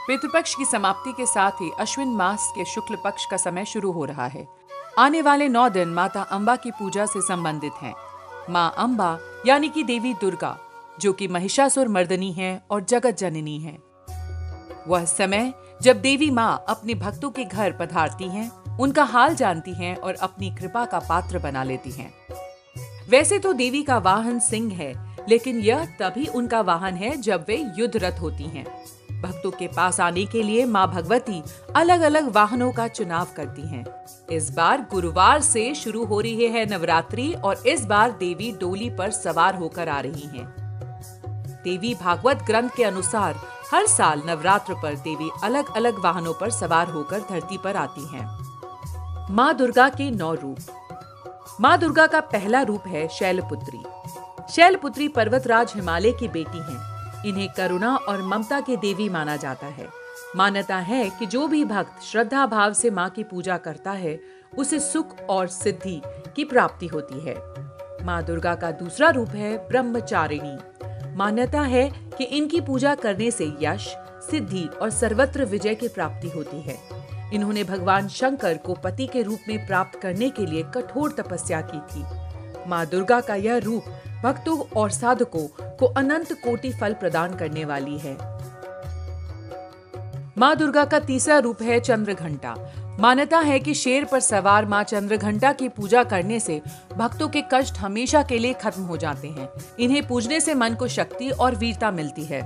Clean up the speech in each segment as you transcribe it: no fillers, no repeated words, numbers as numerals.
पितृपक्ष की समाप्ति के साथ ही अश्विन मास के शुक्ल पक्ष का समय शुरू हो रहा है। आने वाले 9 दिन माता अंबा की पूजा से संबंधित हैं। माँ अंबा यानी कि देवी दुर्गा, जो कि महिषासुर मर्दनी है और जगत जननी है। वह समय जब देवी माँ अपने भक्तों के घर पधारती हैं, उनका हाल जानती हैं और अपनी कृपा का पात्र बना लेती हैं। वैसे तो देवी का वाहन सिंह है, लेकिन यह तभी उनका वाहन है जब वे युद्धरत होती हैं। भक्तों के पास आने के लिए माँ भगवती अलग अलग वाहनों का चुनाव करती हैं। इस बार गुरुवार से शुरू हो रही है नवरात्रि और इस बार देवी डोली पर सवार होकर आ रही हैं। देवी भागवत ग्रंथ के अनुसार हर साल नवरात्र पर देवी अलग अलग वाहनों पर सवार होकर धरती पर आती हैं। माँ दुर्गा के 9 रूप। माँ दुर्गा का पहला रूप है शैलपुत्री। शैलपुत्री पर्वतराज हिमालय की बेटी हैं। इन्हें करुणा और ममता की देवी माना जाता है। मान्यता है कि जो भी भक्त श्रद्धा भाव से माँ की पूजा करता है, उसे सुख और सिद्धि की प्राप्ति होती है। माँ दुर्गा का दूसरा रूप है ब्रह्मचारिणी। मान्यता है कि इनकी पूजा करने से यश, सिद्धि और सर्वत्र विजय की प्राप्ति होती है। इन्होंने भगवान शंकर को पति के रूप में प्राप्त करने के लिए कठोर तपस्या की थी। माँ दुर्गा का यह रूप भक्तों और साधकों को अनंत कोटि फल प्रदान करने वाली है। माँ दुर्गा का तीसरा रूप है चंद्रघंटा। मान्यता है कि शेर पर सवार माँ चंद्रघंटा की पूजा करने से भक्तों के कष्ट हमेशा के लिए खत्म हो जाते हैं। इन्हें पूजने से मन को शक्ति और वीरता मिलती है।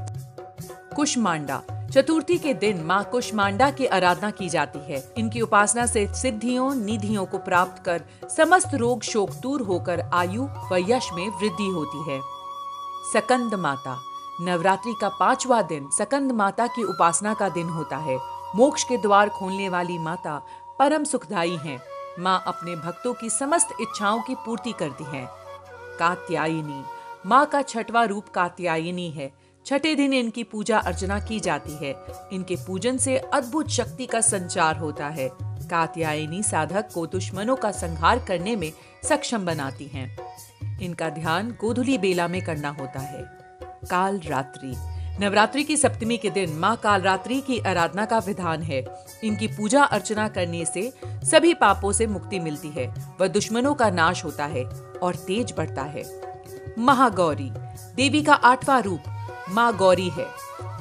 कुष्मांडा। चतुर्थी के दिन माँ कुष्मांडा की आराधना की जाती है। इनकी उपासना से सिद्धियों, निधियों को प्राप्त कर समस्त रोग शोक दूर होकर आयु व यश में वृद्धि होती है। सकंद माता। नवरात्रि का 5वां दिन सकंद माता की उपासना का दिन होता है। मोक्ष के द्वार खोलने वाली माता परम सुखदायी हैं। माँ अपने भक्तों की समस्त इच्छाओं की पूर्ति करती हैं। कात्यायनी। माँ का 6वां रूप कात्यायनी है। छठे दिन इनकी पूजा अर्चना की जाती है। इनके पूजन से अद्भुत शक्ति का संचार होता है। कात्यायनी साधक को दुश्मनों का संहार करने में सक्षम बनाती हैं। इनका ध्यान गोधूली बेला में करना होता है। काल रात्रि। नवरात्रि की सप्तमी के दिन माँ कालरात्रि की आराधना का विधान है। इनकी पूजा अर्चना करने से सभी पापों से मुक्ति मिलती है व दुश्मनों का नाश होता है और तेज बढ़ता है। महागौरी। देवी का 8वां रूप माँ गौरी है।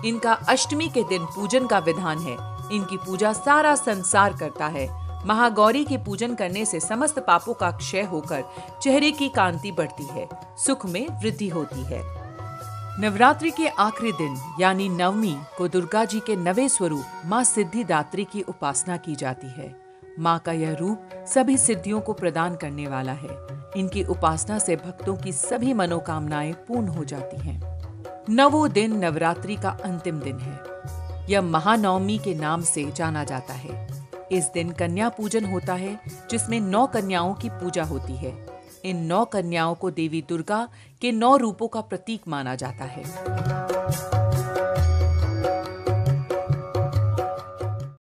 इनका अष्टमी के दिन पूजन का विधान है। इनकी पूजा सारा संसार करता है। महागौरी की पूजन करने से समस्त पापों का क्षय होकर चेहरे की कांति बढ़ती है, सुख में वृद्धि होती है। नवरात्रि के आखिरी दिन यानी नवमी को दुर्गा जी के 9वें स्वरूप माँ सिद्धिदात्री की उपासना की जाती है। माँ का यह रूप सभी सिद्धियों को प्रदान करने वाला है। इनकी उपासना से भक्तों की सभी मनोकामनाएं पूर्ण हो जाती हैं। 9वां दिन नवरात्रि का अंतिम दिन है। यह महानवमी के नाम से जाना जाता है। इस दिन कन्या पूजन होता है, जिसमें 9 कन्याओं की पूजा होती है। इन 9 कन्याओं को देवी दुर्गा के 9 रूपों का प्रतीक माना जाता है।